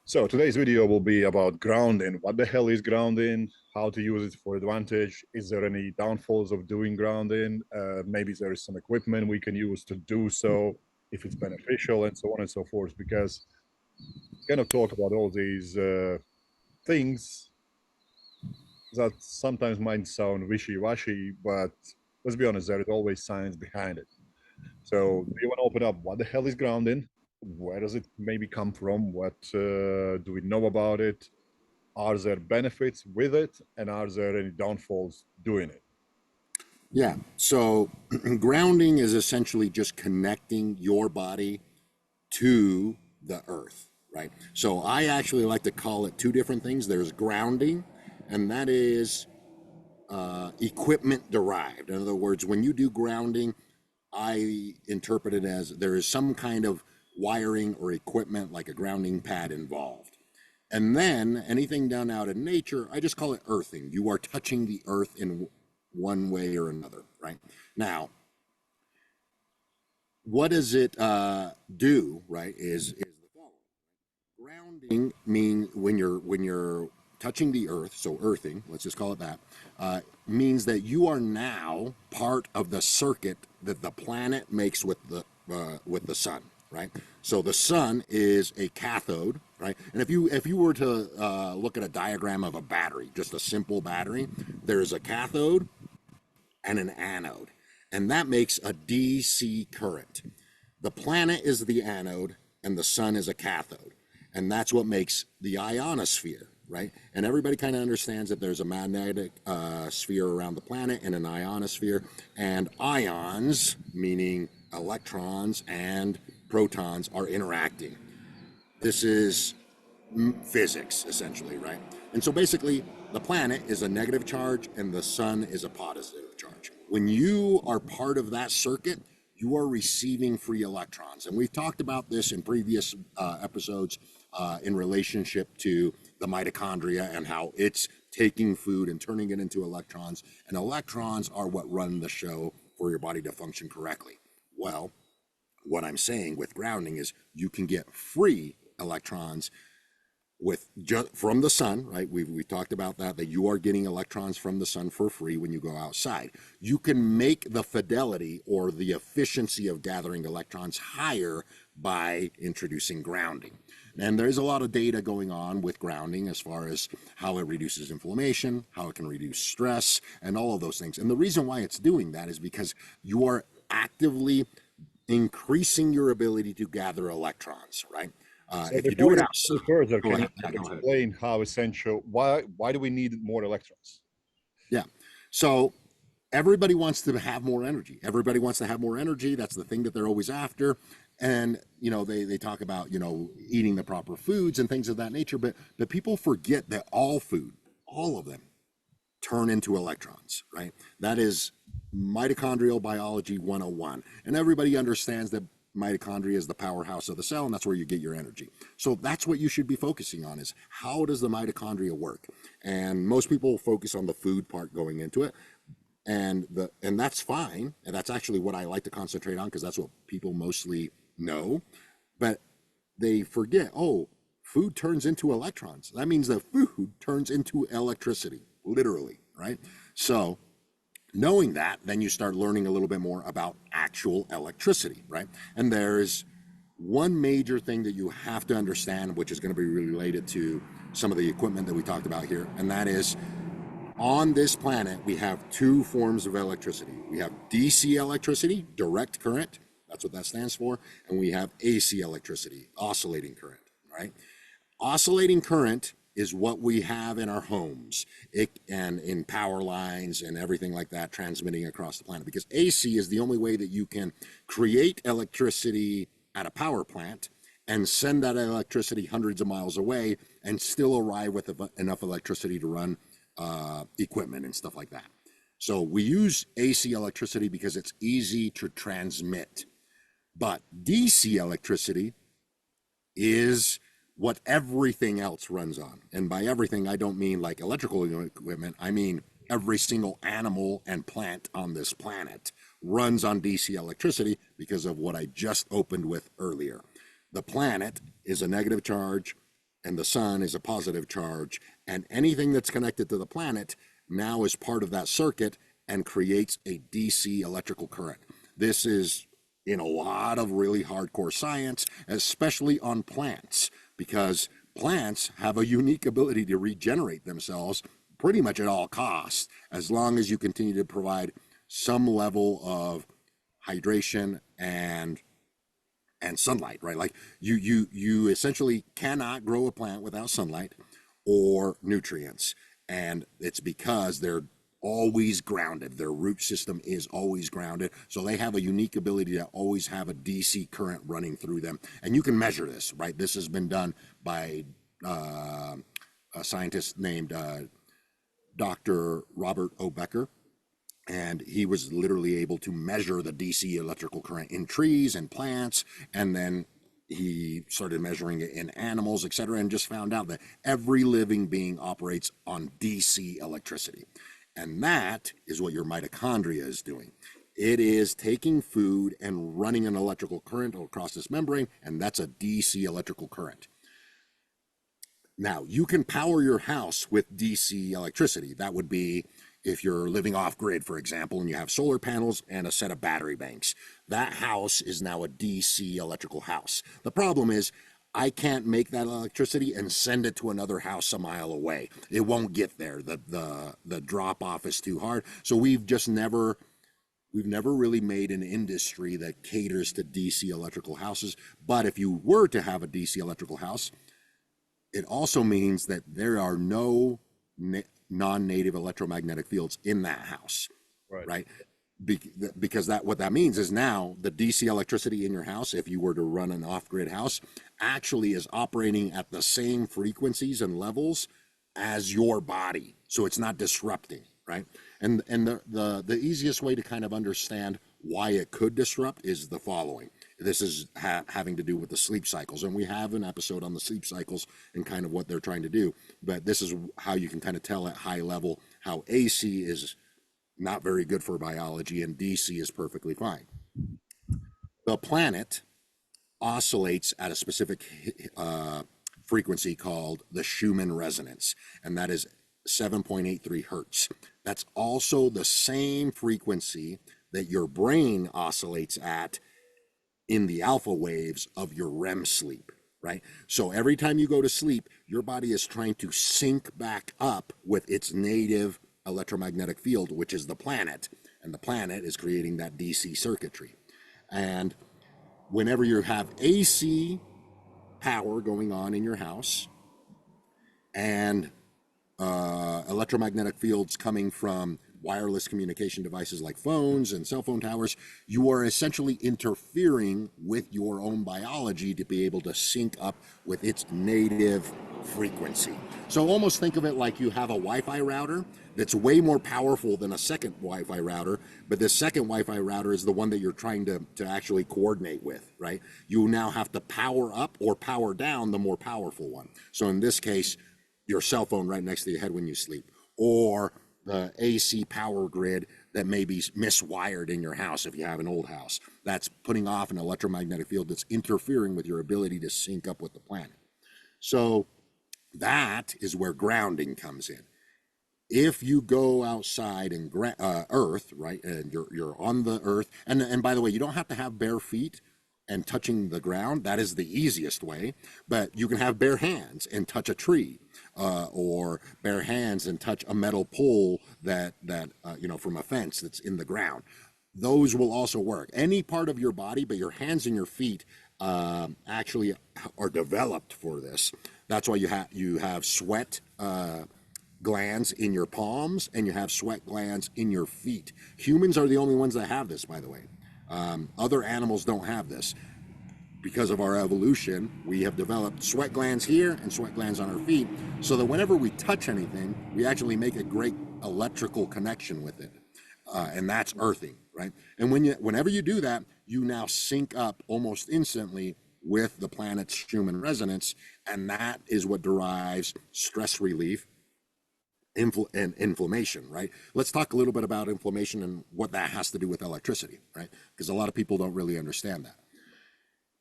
So today's video will be about grounding. What the hell is grounding? How to use it for advantage? Is there any downfalls of doing grounding? Maybe there is some equipment we can use to do so, if it's beneficial, and so on and so forth. Because kind of talk about all these things that sometimes might sound wishy-washy, but let's be honest, there is always science behind it. So do you want to open up what the hell is grounding? Where does it maybe come from? What do we know about it? Are there benefits with it? And are there any downfalls doing it? Yeah. So grounding is essentially just connecting your body to the earth, right? So I actually like to call it two different things. There's grounding, and that is equipment derived. In other words, when you do grounding, I interpret it as there is some kind of wiring or equipment like a grounding pad involved. And then anything done out in nature, I just call it earthing. You are touching the earth in one way or another, right? Now, what does it do, right, is the following. Grounding means when you're touching the earth, so earthing, let's just call it that, means that you are now part of the circuit that the planet makes with the sun, right? So the sun is a cathode, right? And if you were to look at a diagram of a battery, just a simple battery, there's a cathode and an anode, and that makes a DC current. The planet is the anode and the sun is a cathode, and that's what makes the ionosphere, right? And everybody kind of understands that there's a magnetic sphere around the planet and an ionosphere, and ions, meaning electrons and protons, are interacting. This is physics, essentially, right? And so basically, the planet is a negative charge and the sun is a positive charge. When you are part of that circuit, you are receiving free electrons. And we've talked about this in previous episodes in relationship to the mitochondria and how it's taking food and turning it into electrons. And electrons are what run the show for your body to function correctly. Well, what I'm saying with grounding is you can get free electrons from the sun, right? We talked about that you are getting electrons from the sun for free when you go outside. You can make the fidelity or the efficiency of gathering electrons higher by introducing grounding. And there's a lot of data going on with grounding as far as how it reduces inflammation, how it can reduce stress, and all of those things. And the reason why it's doing that is because you are actively increasing your ability to gather electrons, right? So if you do it outside, further, can you explain how essential? Why do we need more electrons? Yeah. So everybody wants to have more energy. Everybody wants to have more energy. That's the thing that they're always after. And they talk about eating the proper foods and things of that nature. But the people forget that all food, all of them, turn into electrons, right? That is mitochondrial biology 101. And everybody understands that mitochondria is the powerhouse of the cell, and that's where you get your energy. So that's what you should be focusing on, is how does the mitochondria work? And most people focus on the food part going into it, and that's fine, and that's actually what I like to concentrate on, because that's what people mostly know. But they forget, food turns into electrons. That means that food turns into electricity, literally, right? So knowing that, then you start learning a little bit more about actual electricity, right? And there's one major thing that you have to understand, which is going to be related to some of the equipment that we talked about here, and that is, on this planet, we have two forms of electricity. We have DC electricity, direct current, that's what that stands for, and we have AC electricity, oscillating current, right? Oscillating current is what we have in our homes and in power lines and everything like that transmitting across the planet, because AC is the only way that you can create electricity at a power plant and send that electricity hundreds of miles away and still arrive with enough electricity to run equipment and stuff like that. So we use AC electricity because it's easy to transmit, but DC electricity is what everything else runs on. And by everything, I don't mean like electrical equipment. I mean every single animal and plant on this planet runs on DC electricity because of what I just opened with earlier. The planet is a negative charge and the sun is a positive charge, and anything that's connected to the planet now is part of that circuit and creates a DC electrical current. This is in a lot of really hardcore science, especially on plants, because plants have a unique ability to regenerate themselves pretty much at all costs, as long as you continue to provide some level of hydration and sunlight, right? Like you essentially cannot grow a plant without sunlight or nutrients, and it's because they're always grounded. Their root system is always grounded, so they have a unique ability to always have a DC current running through them, and you can measure this, right? This has been done by a scientist named Dr. Robert O. Becker, and he was literally able to measure the DC electrical current in trees and plants, and then he started measuring it in animals, etc., and just found out that every living being operates on DC electricity. And that is what your mitochondria is doing. It is taking food and running an electrical current across this membrane, and that's a DC electrical current. Now, you can power your house with DC electricity. That would be if you're living off grid, for example, and you have solar panels and a set of battery banks. That house is now a DC electrical house. The problem is, I can't make that electricity and send it to another house a mile away. It won't get there. The drop off is too hard. So we've never really made an industry that caters to DC electrical houses. But if you were to have a DC electrical house, it also means that there are no non-native electromagnetic fields in that house, right? Because what that means is now the DC electricity in your house, if you were to run an off-grid house, actually is operating at the same frequencies and levels as your body, so it's not disrupting, right? And the easiest way to kind of understand why it could disrupt is the following. This is having to do with the sleep cycles, and we have an episode on the sleep cycles and kind of what they're trying to do, but this is how you can kind of tell at high level how AC is not very good for biology and DC is perfectly fine. The planet oscillates at a specific frequency called the Schumann resonance, and that is 7.83 hertz. That's also the same frequency that your brain oscillates at in the alpha waves of your REM sleep, right? So every time you go to sleep, your body is trying to sync back up with its native electromagnetic field, which is the planet, and the planet is creating that DC circuitry. And whenever you have AC power going on in your house and electromagnetic fields coming from wireless communication devices like phones and cell phone towers, you are essentially interfering with your own biology to be able to sync up with its native frequency. So almost think of it like you have a Wi-Fi router that's way more powerful than a second Wi-Fi router, but this second Wi-Fi router is the one that you're trying to actually coordinate with, right? You now have to power up or power down the more powerful one. So in this case, your cell phone right next to your head when you sleep, or the AC power grid that may be miswired in your house if you have an old house. That's putting off an electromagnetic field that's interfering with your ability to sync up with the planet. So that is where grounding comes in. If you go outside and earth, right, and you're on the earth, and by the way, you don't have to have bare feet and touching the ground. That is the easiest way, but you can have bare hands and touch a tree, or bare hands and touch a metal pole that from a fence that's in the ground. Those will also work. Any part of your body, but your hands and your feet actually are developed for this. That's why you have sweat glands in your palms and you have sweat glands in your feet. Humans are the only ones that have this, by the way. Other animals don't have this. Because of our evolution, we have developed sweat glands here and sweat glands on our feet, so that whenever we touch anything, we actually make a great electrical connection with it. And that's earthing, right? And whenever you do that, you now sync up almost instantly with the planet's Schumann resonance, and that is what derives stress relief and inflammation, right? Let's talk a little bit about inflammation and what that has to do with electricity, right? Because a lot of people don't really understand that.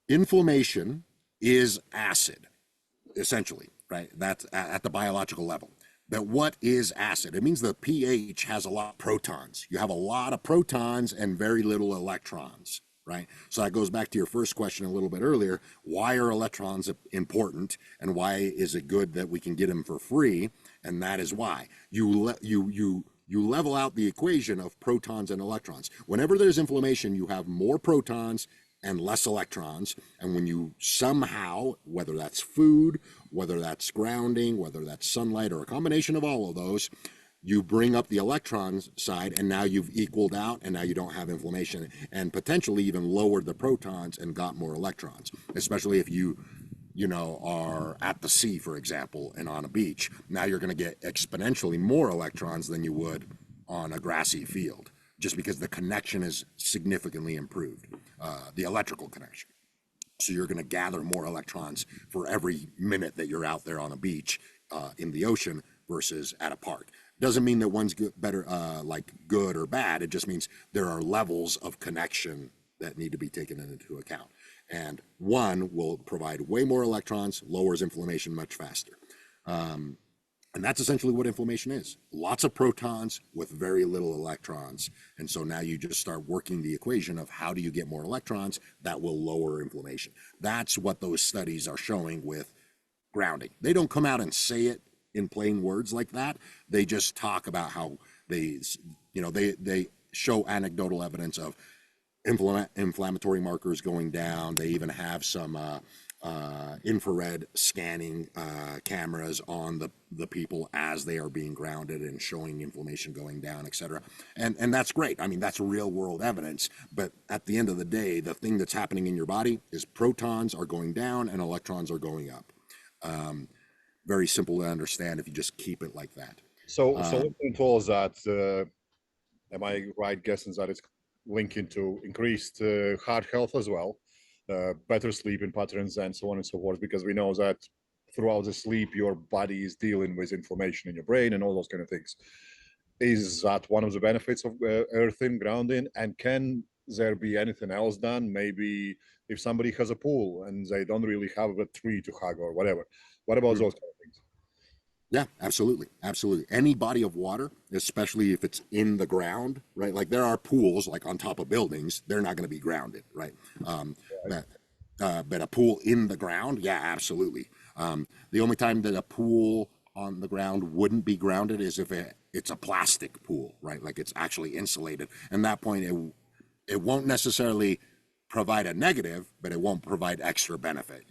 Inflammation is acid, essentially. right? That's at the biological level. But what is acid? It means the pH has a lot of protons. You have a lot of protons and very little electrons, right? So that goes back to your first question a little bit earlier. Why are electrons important, and why is it good that we can get them for free? And that is why you level out the equation of protons and electrons. Whenever there's inflammation, you have more protons and less electrons. And when you somehow, whether that's food, whether that's grounding, whether that's sunlight, or a combination of all of those, you bring up the electron side, and now you've equaled out, and now you don't have inflammation, and potentially even lowered the protons and got more electrons, especially if you are at the sea, for example, and on a beach. Now you're going to get exponentially more electrons than you would on a grassy field, just because the connection is significantly improved, the electrical connection. So you're going to gather more electrons for every minute that you're out there on a beach in the ocean versus at a park. Doesn't mean that one's better, like good or bad. It just means there are levels of connection that need to be taken into account. And one will provide way more electrons, lowers inflammation much faster. And that's essentially what inflammation is. Lots of protons with very little electrons. And so now you just start working the equation of how do you get more electrons that will lower inflammation. That's what those studies are showing with grounding. They don't come out and say it in plain words like that. They just talk about how they show anecdotal evidence of inflammatory markers going down. They even have some infrared scanning cameras on the people as they are being grounded and showing inflammation going down, etc. And that's great. I mean, that's real world evidence. But at the end of the day, the thing that's happening in your body is protons are going down and electrons are going up. Very simple to understand if you just keep it like that. So looking towards that, am I right guessing that it's linking to increased heart health as well, better sleeping patterns, and so on and so forth? Because we know that throughout the sleep, your body is dealing with inflammation in your brain and all those kind of things. Is that one of the benefits of earthing, grounding? And can there be anything else done? Maybe if somebody has a pool and they don't really have a tree to hug or whatever, what about those kind of things? Yeah, absolutely. Absolutely. Any body of water, especially if it's in the ground, right? Like there are pools like on top of buildings, they're not going to be grounded, right? But a pool in the ground, yeah, absolutely. The only time that a pool on the ground wouldn't be grounded is if it's a plastic pool, right? Like it's actually insulated. And at that point, it won't necessarily provide a negative, but it won't provide extra benefit.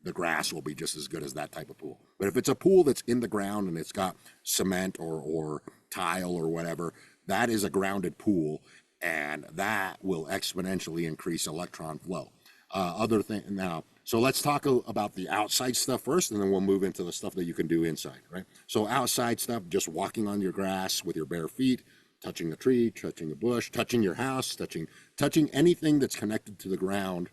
The grass will be just as good as that type of pool. But if it's a pool that's in the ground and it's got cement or tile or whatever, that is a grounded pool, and that will exponentially increase electron flow. Other thing now, so let's talk about the outside stuff first, and then we'll move into the stuff that you can do inside, right? So outside stuff, just walking on your grass with your bare feet, touching a tree, touching a bush, touching your house, touching anything that's connected to the ground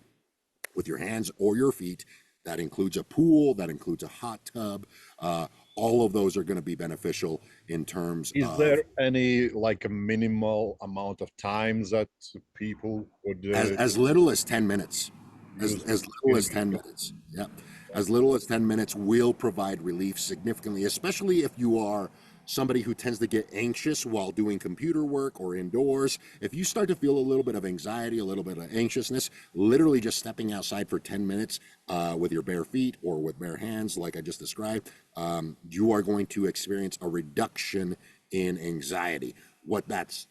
with your hands or your feet. That includes a pool, that includes a hot tub. All of those are going to be beneficial in terms of... Is there any like a minimal amount of times that people would... As little as 10 minutes. As little as 10 minutes. Yeah. As little as 10 minutes will provide relief significantly, especially if you are somebody who tends to get anxious while doing computer work or indoors. If you start to feel a little bit of anxiety, a little bit of anxiousness, literally just stepping outside for 10 minutes with your bare feet or with bare hands, like I just described, you are going to experience a reduction in anxiety. What that's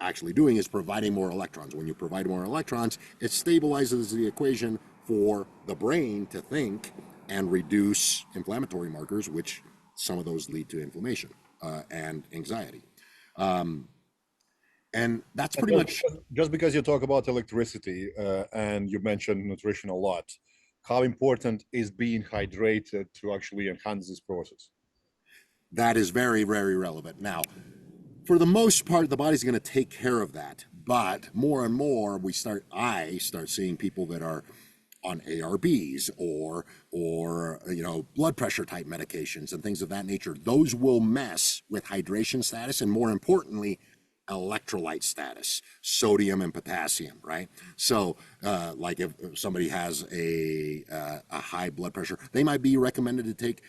actually doing is providing more electrons. When you provide more electrons, it stabilizes the equation for the brain to think and reduce inflammatory markers, which some of those lead to inflammation and anxiety. And that's pretty much... Just because you talk about electricity and you mentioned nutrition a lot, how important is being hydrated to actually enhance this process? That is very, very relevant. Now, for the most part, the body's going to take care of that. But more and more, I start seeing people that are on ARBs or blood pressure type medications and things of that nature. Those will mess with hydration status and, more importantly, electrolyte status, sodium and potassium, right? So, like if somebody has a high blood pressure, they might be recommended to take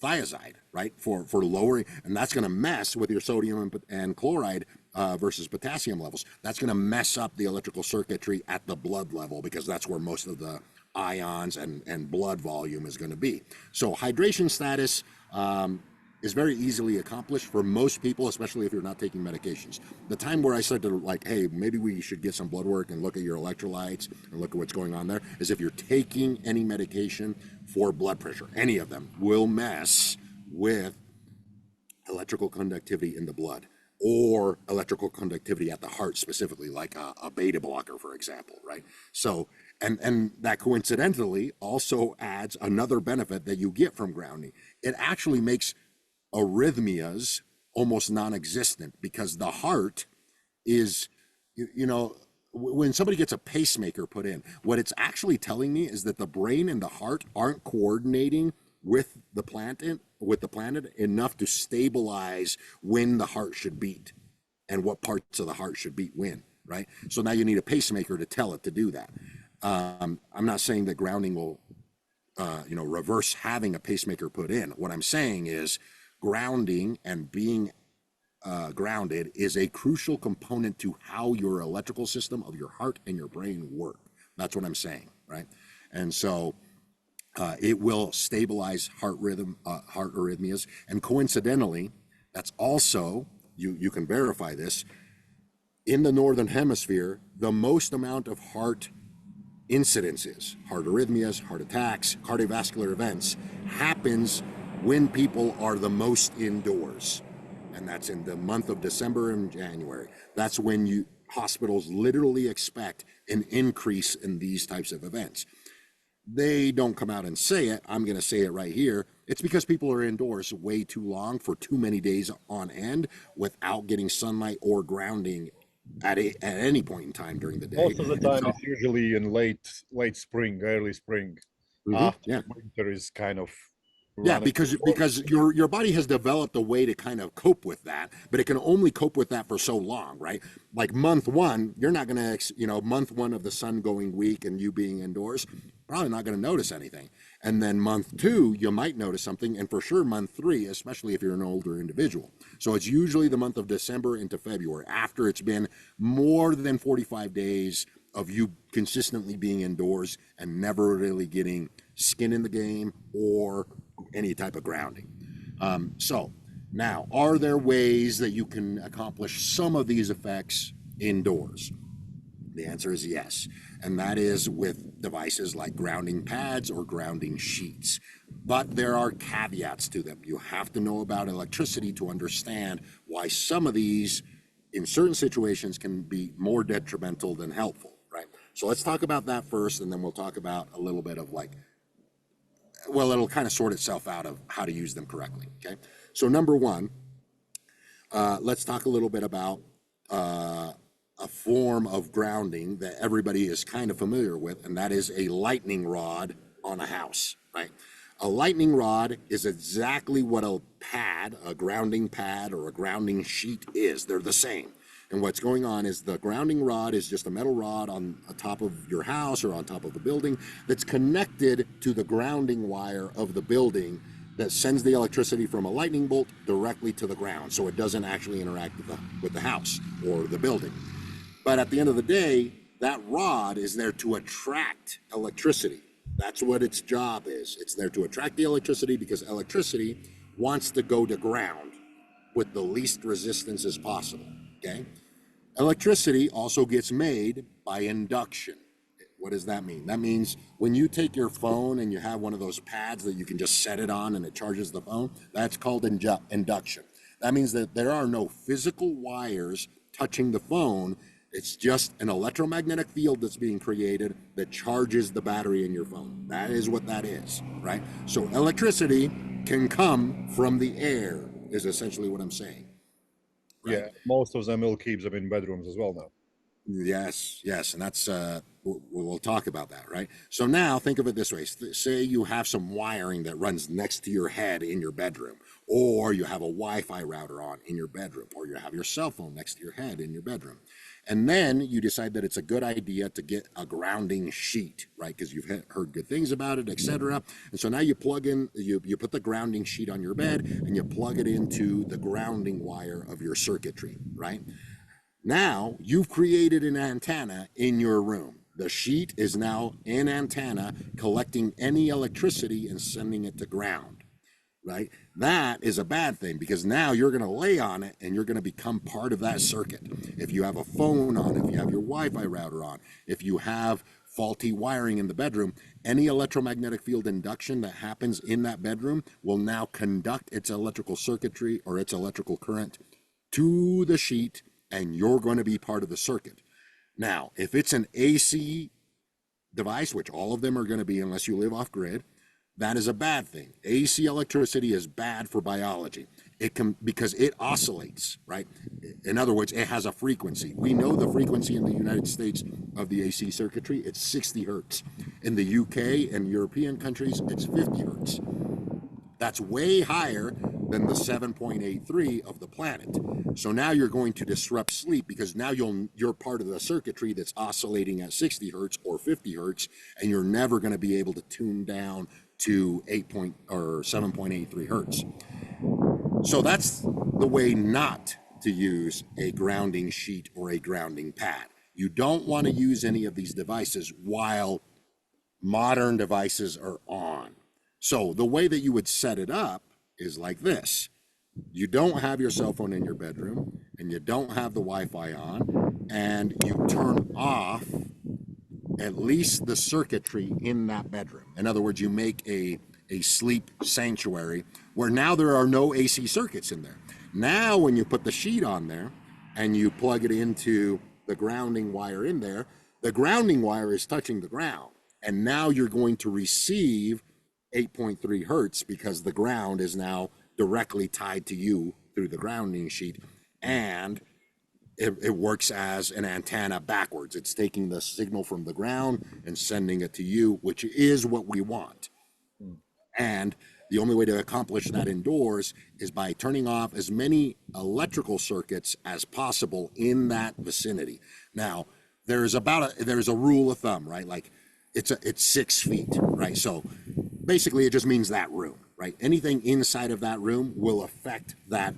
thiazide, right, for lowering, and that's going to mess with your sodium and chloride versus potassium levels. That's going to mess up the electrical circuitry at the blood level, because that's where most of the ions and blood volume is going to be. So hydration status is very easily accomplished for most people, especially if you're not taking medications. The time where I said to, like, hey, maybe we should get some blood work and look at your electrolytes and look at what's going on there, is if you're taking any medication for blood pressure. Any of them will mess with electrical conductivity in the blood, or electrical conductivity at the heart specifically, like a beta blocker, for example, right? So, and that coincidentally also adds another benefit that you get from grounding. It actually makes arrhythmias almost non-existent, because the heart is, you know, when somebody gets a pacemaker put in, what it's actually telling me is that the brain and the heart aren't coordinating with the planet enough to stabilize when the heart should beat and what parts of the heart should beat when, right? So now you need a pacemaker to tell it to do that. I'm not saying that grounding will reverse having a pacemaker put in. What I'm saying is grounding and being grounded is a crucial component to how your electrical system of your heart and your brain work. That's what I'm saying, right? And so it will stabilize heart arrhythmias. And coincidentally, that's also, you can verify this, in the Northern Hemisphere, the most amount of heart incidences, heart arrhythmias, heart attacks, cardiovascular events, happens when people are the most indoors. And that's in the month of December and January. That's when hospitals literally expect an increase in these types of events. They don't come out and say it. I'm going to say it right here. It's because people are indoors way too long for too many days on end without getting sunlight or grounding at any point in time during the day. Most of the time, it's usually in late spring, early spring. After winter is kind of because your body has developed a way to kind of cope with that, but it can only cope with that for so long, right? Like month one, you're not going to, month one of the sun going weak and you being indoors, probably not going to notice anything. And then month two, you might notice something, and for sure month three, especially if you're an older individual. So it's usually the month of December into February, after it's been more than 45 days of you consistently being indoors and never really getting skin in the game or any type of grounding. So now, are there ways that you can accomplish some of these effects indoors? The answer is yes, and that is with devices like grounding pads or grounding sheets. But there are caveats to them. You have to know about electricity to understand why some of these, in certain situations, can be more detrimental than helpful, right? So let's talk about that first, and then we'll talk about a little bit of it'll kind of sort itself out of how to use them correctly, okay? So number one, let's talk a little bit about a form of grounding that everybody is kind of familiar with, and that is a lightning rod on a house, right? A lightning rod is exactly what a grounding pad or a grounding sheet is. They're the same. And what's going on is the grounding rod is just a metal rod on top of your house or on top of the building that's connected to the grounding wire of the building that sends the electricity from a lightning bolt directly to the ground, so it doesn't actually interact with the house or the building. But at the end of the day, that rod is there to attract electricity. That's what its job is. It's there to attract the electricity because electricity wants to go to ground with the least resistance as possible, okay? Electricity also gets made by induction. What does that mean? That means when you take your phone and you have one of those pads that you can just set it on and it charges the phone, that's called induction. That means that there are no physical wires touching the phone. It's just an electromagnetic field that's being created that charges the battery in your phone. That is what that is, right? So electricity can come from the air, is essentially what I'm saying. Right? Yeah, most of them will keep them in bedrooms as well now. Yes, and that's we'll talk about that, right? So now think of it this way: say you have some wiring that runs next to your head in your bedroom, or you have a Wi-Fi router on in your bedroom, or you have your cell phone next to your head in your bedroom, and then you decide that it's a good idea to get a grounding sheet, right? Because you've heard good things about it, etc. And so now you plug in, you put the grounding sheet on your bed, and you plug it into the grounding wire of your circuitry, right? Now you've created an antenna in your room. The sheet is now an antenna collecting any electricity and sending it to ground, right? That is a bad thing because now you're going to lay on it and you're going to become part of that circuit. If you have a phone on, if you have your Wi-Fi router on, if you have faulty wiring in the bedroom, any electromagnetic field induction that happens in that bedroom will now conduct its electrical circuitry or its electrical current to the sheet, and you're going to be part of the circuit. Now, if it's an AC device, which all of them are going to be unless you live off grid, that is a bad thing. AC electricity is bad for biology. It can, because it oscillates, right? In other words, it has a frequency. We know the frequency in the United States of the AC circuitry, it's 60 hertz. In the UK and European countries, it's 50 hertz. That's way higher than the 7.83 of the planet. So now you're going to disrupt sleep because now you're part of the circuitry that's oscillating at 60 hertz or 50 hertz, and you're never going to be able to tune down to 7.83 hertz. So that's the way not to use a grounding sheet or a grounding pad. You don't want to use any of these devices while modern devices are on. So the way that you would set it up is like this. You don't have your cell phone in your bedroom, and you don't have the Wi-Fi on, and you turn off at least the circuitry in that bedroom. In other words, you make a sleep sanctuary where now there are no AC circuits in there. Now when you put the sheet on there and you plug it into the grounding wire in there, the grounding wire is touching the ground, and now you're going to receive 8.3 hertz because the ground is now directly tied to you through the grounding sheet, and it works as an antenna backwards. It's taking the signal from the ground and sending it to you, which is what we want. And the only way to accomplish that indoors is by turning off as many electrical circuits as possible in that vicinity. Now, there's a rule of thumb, right? Like it's 6 feet, right? So basically it just means that room, right? Anything inside of that room will affect that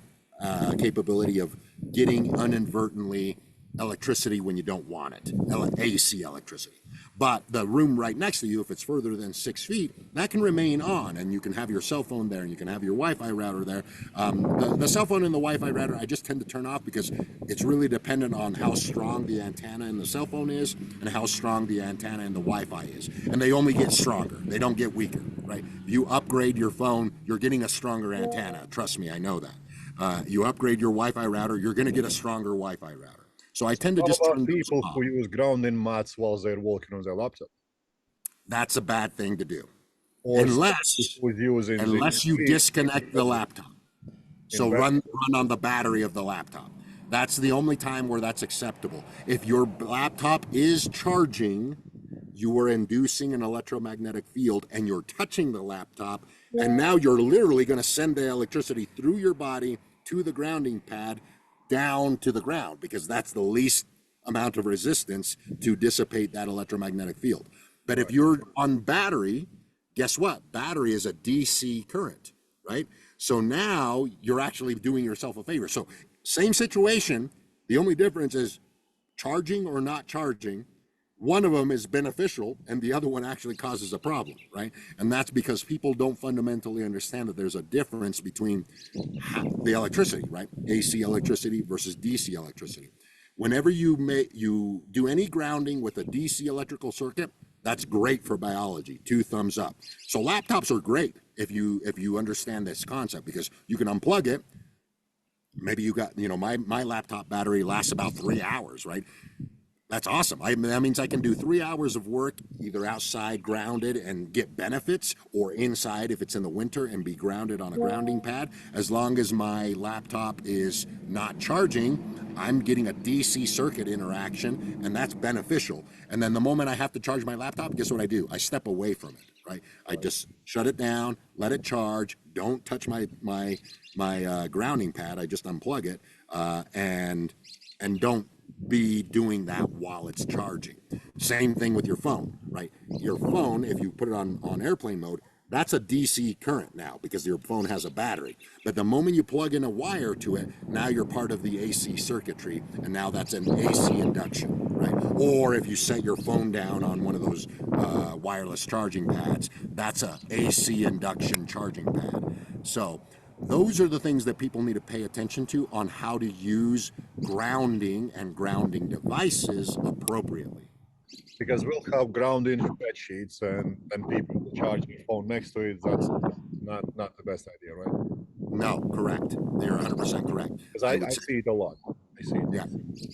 capability of getting inadvertently electricity when you don't want it, AC electricity. But the room right next to you, if it's further than 6 feet, that can remain on, and you can have your cell phone there, and you can have your Wi-Fi router there. The cell phone and the Wi-Fi router, I just tend to turn off because it's really dependent on how strong the antenna in the cell phone is and how strong the antenna in the Wi-Fi is. And they only get stronger. They don't get weaker, right? If you upgrade your phone, you're getting a stronger antenna. Trust me, I know that. You upgrade your Wi-Fi router, you're going to get a stronger Wi-Fi router. So I tend to just turn people off. who use grounding mats while they're working on their laptop. That's a bad thing to do. Or unless you disconnect the laptop. So run on the battery of the laptop. That's the only time where that's acceptable. If your laptop is charging, you are inducing an electromagnetic field and you're touching the laptop, and now you're literally going to send the electricity through your body to the grounding pad down to the ground, because that's the least amount of resistance to dissipate that electromagnetic field. But if you're on battery, guess what? Battery is a DC current, right? So now you're actually doing yourself a favor. So same situation, the only difference is charging or not charging. One of them is beneficial and the other one actually causes a problem, right? And that's because people don't fundamentally understand that there's a difference between the electricity, right? AC electricity versus DC electricity. Whenever you do any grounding with a DC electrical circuit, that's great for biology. 2 thumbs up. So laptops are great if you understand this concept, because you can unplug it. Maybe you got, my laptop battery lasts about 3 hours, right? That's awesome. That means I can do 3 hours of work either outside grounded and get benefits, or inside if it's in the winter and be grounded on a grounding pad. As long as my laptop is not charging, I'm getting a DC circuit interaction, and that's beneficial. And then the moment I have to charge my laptop, guess what I do? I step away from it, right? I just shut it down, let it charge, don't touch my grounding pad. I just unplug it, and don't be doing that while it's charging. Same thing with your phone, right? Your phone, if you put it on airplane mode, that's a DC current now because your phone has a battery. But the moment you plug in a wire to it, now you're part of the AC circuitry, and now that's an AC induction, right? Or if you set your phone down on one of those wireless charging pads, that's a AC induction charging pad. So those are the things that people need to pay attention to on how to use grounding and grounding devices appropriately. Because we'll have grounding bed sheets and then people will charge their phone next to it. That's not the best idea, right? No, correct. You're 100% correct. Because I I would say, see it a lot. I see it. yeah,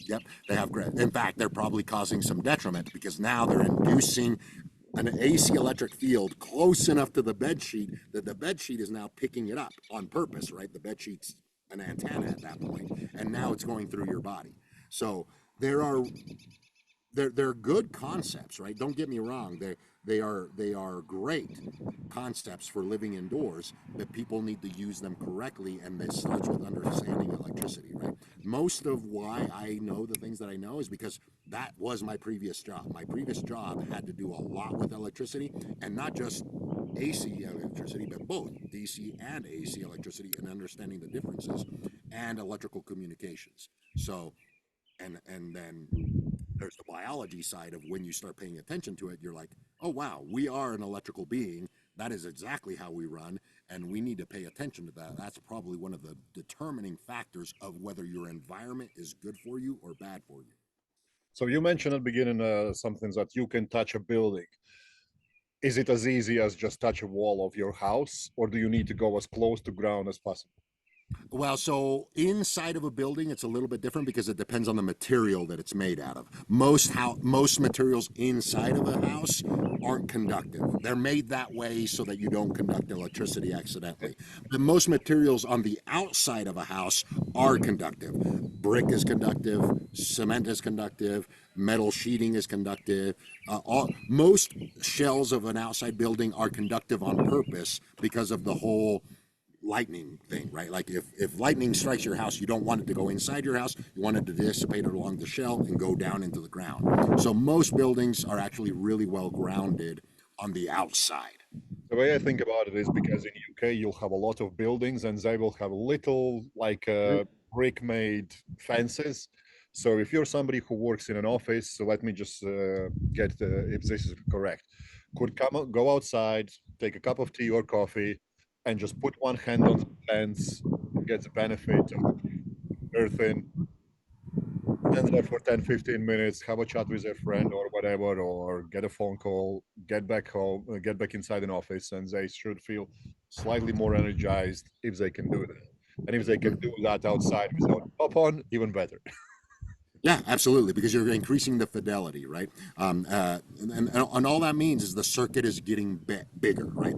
yep, they have great. In fact, they're probably causing some detriment because now they're inducing an AC electric field close enough to the bed sheet that the bed sheet is now picking it up on purpose, right? The bed sheet's an antenna at that point, and now it's going through your body. So there are they're good concepts, right? Don't get me wrong. They are great concepts for living indoors, but people need to use them correctly, and this starts with understanding electricity, right? Most of why I know the things that I know is because that was my previous job. My previous job had to do a lot with electricity, and not just AC electricity, but both DC and AC electricity, and understanding the differences, and electrical communications. So, and then there's the biology side of when you start paying attention to it, you're like, oh wow, we are an electrical being. That is exactly how we run, and we need to pay attention to that. That's probably one of the determining factors of whether your environment is good for you or bad for you. So you mentioned at the beginning something that you can touch a building. Is it as easy as just touch a wall of your house, or do you need to go as close to ground as possible? Well, so inside of a building, it's a little bit different because it depends on the material that it's made out of. Most materials inside of a house aren't conductive. They're made that way so that you don't conduct electricity accidentally. But most materials on the outside of a house are conductive. Brick is conductive, cement is conductive, metal sheeting is conductive. Most shells of an outside building are conductive on purpose because of the whole lightning thing, right? Like if lightning strikes your house, you don't want it to go inside your house. You want it to dissipate along the shell and go down into the ground. So most buildings are actually really well grounded on the outside. The way I think about it is because in UK you'll have a lot of buildings and they will have little like brick made fences. So if you're somebody who works in an office, so let me just get if this is correct, could go outside, take a cup of tea or coffee, and just put one hand on the fence, get the benefit of earthing, stand there for 10, 15 minutes, have a chat with a friend or whatever, or get a phone call, get back home, get back inside an office, and they should feel slightly more energized if they can do that. And if they can do that outside without pop on, even better. Yeah, absolutely, because you're increasing the fidelity, right? And all that means is the circuit is getting bigger, right?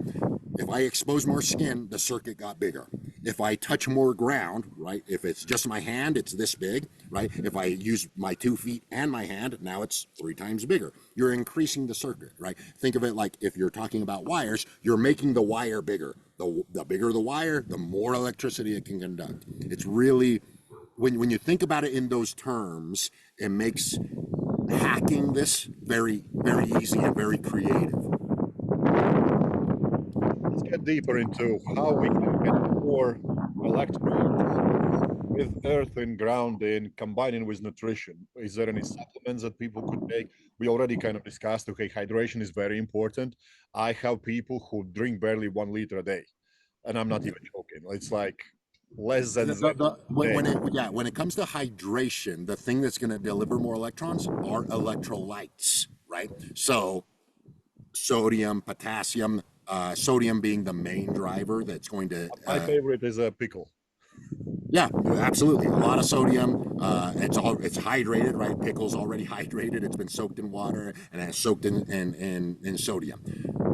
If I expose more skin, the circuit got bigger. If I touch more ground, right? If it's just my hand, it's this big, right? If I use my 2 feet and my hand, now it's 3 times bigger. You're increasing the circuit, right? Think of it like if you're talking about wires, you're making the wire bigger. The bigger the wire, the more electricity it can conduct. It's really when you think about it in those terms, it makes hacking this very, very easy and very creative. Let's get deeper into how we can get more electrons with earth and ground in combining with nutrition. Is there any supplements that people could take? We already kind of discussed, okay, hydration is very important. I have people who drink barely 1 liter a day, and I'm not even joking. It's like less than that a day. When it comes to hydration, the thing that's going to deliver more electrons are electrolytes, right? So sodium, potassium, sodium being the main driver that's going to My favorite is a pickle. Yeah, absolutely. A lot of sodium. It's hydrated, right? Pickle's already hydrated. It's been soaked in water and it's soaked in sodium.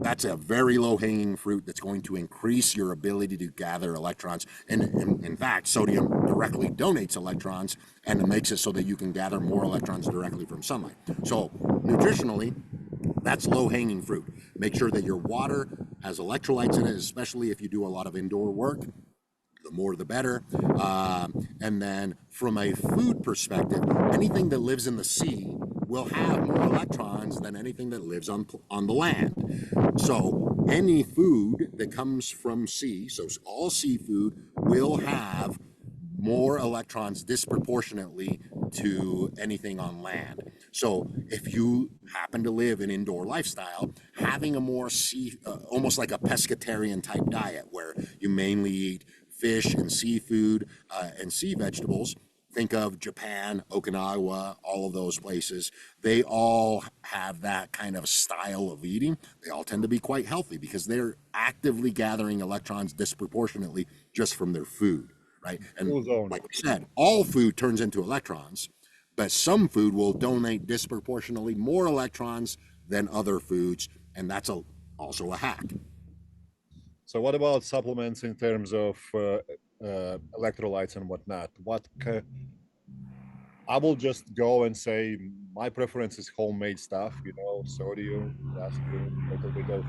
That's a very low hanging fruit that's going to increase your ability to gather electrons. And in fact, sodium directly donates electrons and it makes it so that you can gather more electrons directly from sunlight. So nutritionally, that's low hanging fruit. Make sure that your water has electrolytes in it, especially if you do a lot of indoor work. The more the better. And then from a food perspective, anything that lives in the sea will have more electrons than anything that lives on the land. So any food that comes from sea, so all seafood will have more electrons disproportionately to anything on land. So if you happen to live an indoor lifestyle, having a more almost like a pescatarian type diet where you mainly eat fish and seafood and sea vegetables. Think of Japan, Okinawa, all of those places. They all have that kind of style of eating. They all tend to be quite healthy because they're actively gathering electrons disproportionately just from their food, right? And Cool zone. like we said, all food turns into electrons, but some food will donate disproportionately more electrons than other foods, and that's also a hack. So what about supplements in terms of electrolytes and whatnot? I will just go and say my preference is homemade stuff, sodium, potassium, a little bit of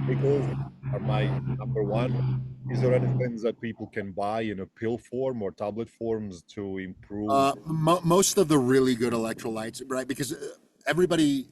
pickles are my number one. Is there anything that people can buy in a pill form or tablet forms to improve? Most of the really good electrolytes, right? Because everybody,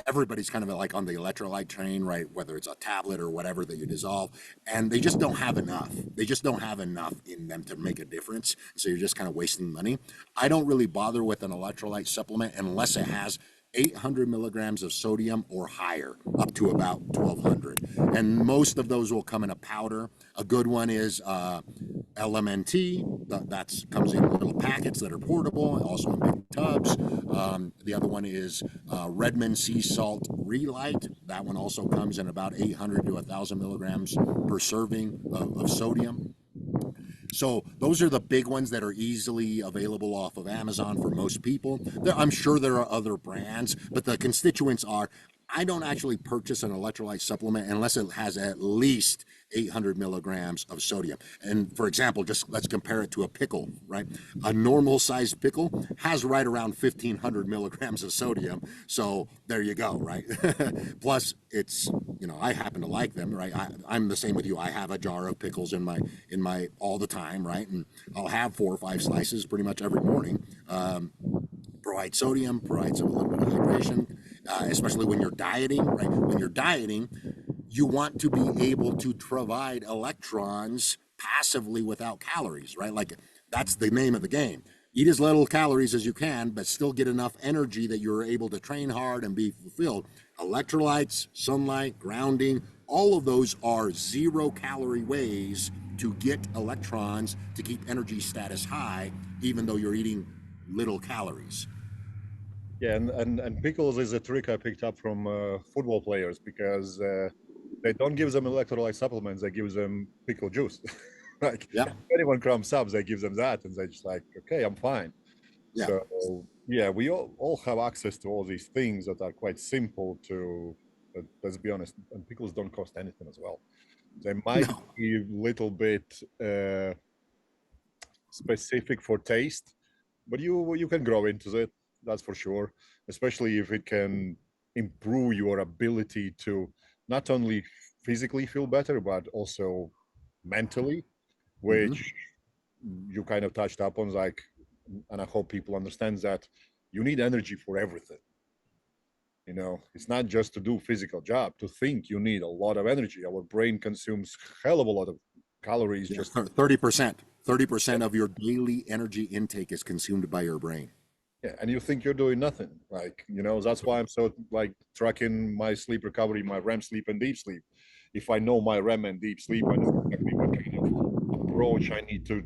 everybody's kind of like on the electrolyte train, right? Whether it's a tablet or whatever that you dissolve, and they just don't have enough. They just don't have enough in them to make a difference. So you're just kind of wasting money. I don't really bother with an electrolyte supplement unless it has 800 milligrams of sodium or higher, up to about 1200. And most of those will come in a powder. A good one is LMNT. That comes in little packets that are portable, also in big tubs. The other one is Redmond Sea Salt Relight. That one also comes in about 800 to 1,000 milligrams per serving of sodium. So those are the big ones that are easily available off of Amazon for most people. I'm sure there are other brands, but the constituents are I don't actually purchase an electrolyte supplement unless it has at least 800 milligrams of sodium. And for example, just let's compare it to a pickle, right? A normal sized pickle has right around 1,500 milligrams of sodium. So there you go, right? Plus, it's, I happen to like them, right? I'm the same with you. I have a jar of pickles in my all the time, right? And I'll have 4 or 5 slices pretty much every morning. Provide sodium, provides a little bit of hydration, especially when you're dieting, right? When you're dieting, you want to be able to provide electrons passively without calories, right? Like that's the name of the game. Eat as little calories as you can, but still get enough energy that you're able to train hard and be fulfilled. Electrolytes, sunlight, grounding, all of those are 0-calorie ways to get electrons to keep energy status high, even though you're eating little calories. Yeah, and pickles is a trick I picked up from football players because they don't give them electrolyte supplements; they give them pickle juice. Like Yeah, if anyone crumbs up, they give them that, and they just like, okay, I'm fine. yeah. So yeah, we all have access to all these things that are quite simple to. But let's be honest, and pickles don't cost anything as well. They might No, be a little bit specific for taste, but you can grow into it. That's for sure. Especially if it can improve your ability to not only physically feel better, but also mentally, mm-hmm. which you kind of touched upon. Like, and I hope people understand that you need energy for everything. It's not just to do physical job. To think, you need a lot of energy. Our brain consumes hell of a lot of calories Yeah, just 30%. 30% of your daily energy intake is consumed by your brain. yeah, and you think you're doing nothing. Like, that's why I'm so like tracking my sleep recovery, my REM sleep and deep sleep. If I know my REM and deep sleep, I know exactly what kind of approach I need to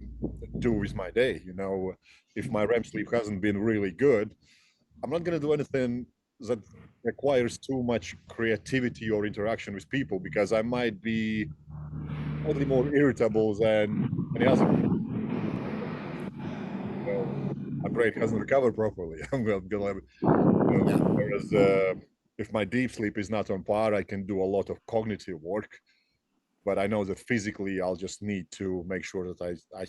do with my day. If my REM sleep hasn't been really good, I'm not going to do anything that requires too much creativity or interaction with people because I might be slightly more irritable than any other. So my brain hasn't recovered properly. I'm gonna, whereas if my deep sleep is not on par, I can do a lot of cognitive work. But I know that physically, I'll just need to make sure that I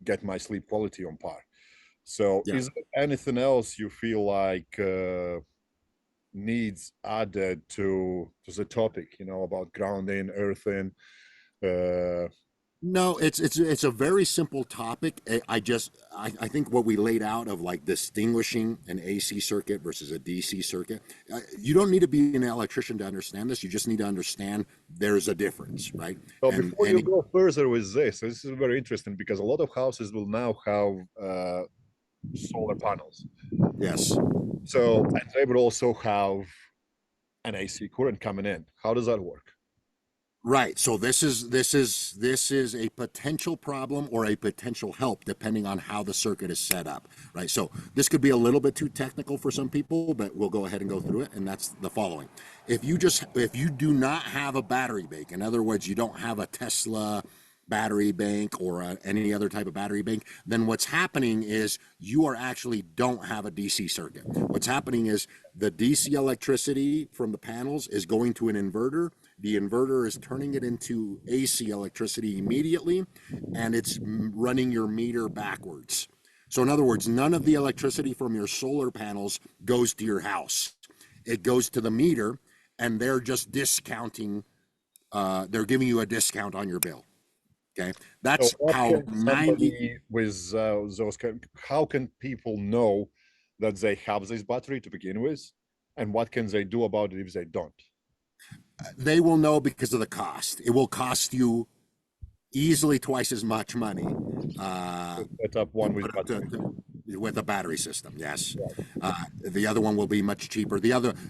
get my sleep quality on par. So, Yeah. is there anything else you feel like needs added to the topic? You know, about grounding, earthing. Uh, No, it's a very simple topic. I think what we laid out of like distinguishing an AC circuit versus a DC circuit. You don't need to be an electrician to understand this. You just need to understand there's a difference, right? so And before you and go further with this is very interesting because a lot of houses will now have solar panels. yes. So, and they would also have an AC current coming in. How does that work? Right. So this is a potential problem or a potential help depending on how the circuit is set up. Right. So this could be a little bit too technical for some people, but we'll go ahead and go through it. And that's the following. If you do not have a battery bank, in other words, you don't have a Tesla battery bank or any other type of battery bank, then what's happening is you are actually don't have a DC circuit. What's happening is the DC electricity from the panels is going to an inverter. The inverter is turning it into AC electricity immediately, and it's running your meter backwards. So, in other words, none of the electricity from your solar panels goes to your house. It goes to the meter, and they're just discounting, they're giving you a discount on your bill. Okay. So That's what how can 90, somebody with those how can people know that they have this battery to begin with, and what can they do about it if they don't? they will know because of the cost. It will cost you easily twice as much money Set up to one with put up battery. with a battery system. Yes, Right. the other one will be much cheaper.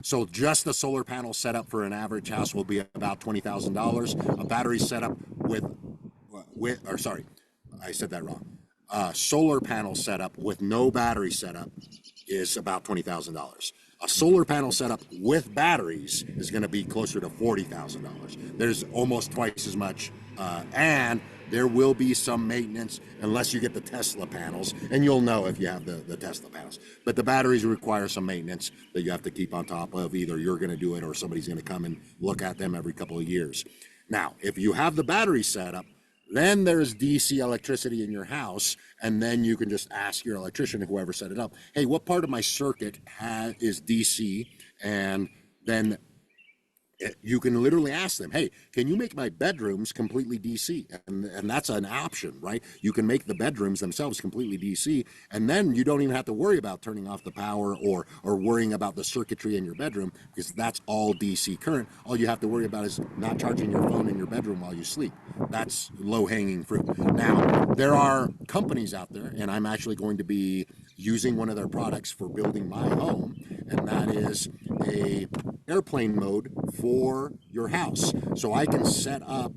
So just the solar panel setup for an average house will be about $20,000. A battery setup or sorry, I said that wrong. Solar panel setup with no battery setup is about $20,000. A solar panel setup with batteries is going to be closer to $40,000. There's almost twice as much, and there will be some maintenance unless you get the Tesla panels, and you'll know if you have the Tesla panels. But the batteries require some maintenance that you have to keep on top of. Either you're going to do it or somebody's going to come and look at them every couple of years. Now, if you have the battery setup, then there's DC electricity in your house, and then you can just ask your electrician, whoever set it up, hey, what part of my circuit is DC? And then you can literally ask them, hey, can you make my bedrooms completely DC? And that's an option, right? You can make the bedrooms themselves completely DC, and then you don't even have to worry about turning off the power or worrying about the circuitry in your bedroom, because that's all DC current. All you have to worry about is not charging your phone in your bedroom while you sleep. That's low-hanging fruit. Now, there are companies out there, and I'm actually going to be using one of their products for building my home, and that is a airplane mode for your house. So I can set up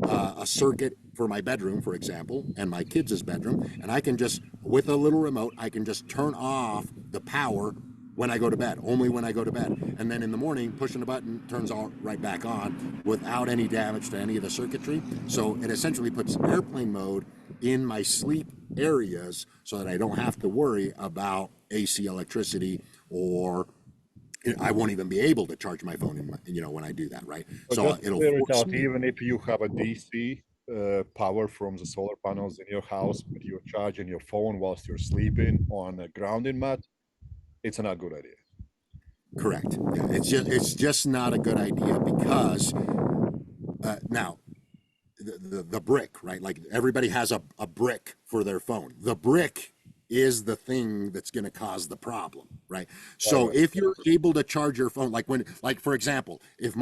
a circuit for my bedroom, for example, and my kids' bedroom, and I can just, with a little remote, I can just turn off the power when I go to bed, only when I go to bed. And then in the morning, pushing the button turns all right back on without any damage to any of the circuitry. So it essentially puts airplane mode in my sleep areas so that I don't have to worry about AC electricity, or I won't even be able to charge my phone when I do that, right? So So just to it'll clear it force out, me. even if you have a DC power from the solar panels in your house, but you're charging your phone whilst you're sleeping on a grounding mat, it's not a good idea. Correct. Yeah, it's just not a good idea because now the brick, right? Like everybody has a brick for their phone. The brick is the thing that's going to cause the problem, right? Right, So right. if you're able to charge your phone, like for example, if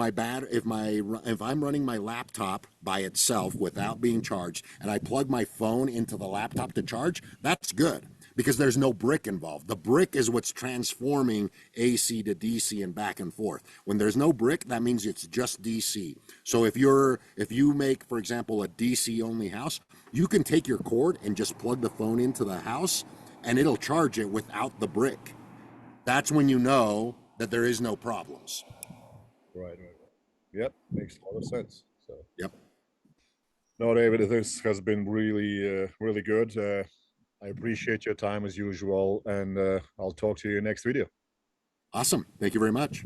I'm running my laptop by itself without being charged, and I plug my phone into the laptop to charge, that's good because there's no brick involved. The brick is what's transforming AC to DC and back and forth. When there's no brick, that means it's just DC. So if you make, for example, a DC only house, you can take your cord and just plug the phone into the house and it'll charge it without the brick. That's when you know that there is no problems. Right, right, right. Yep, makes a lot of sense. So Yep. No, David, this has been really good. I appreciate your time as usual, and I'll talk to you next video. Awesome. Thank you very much.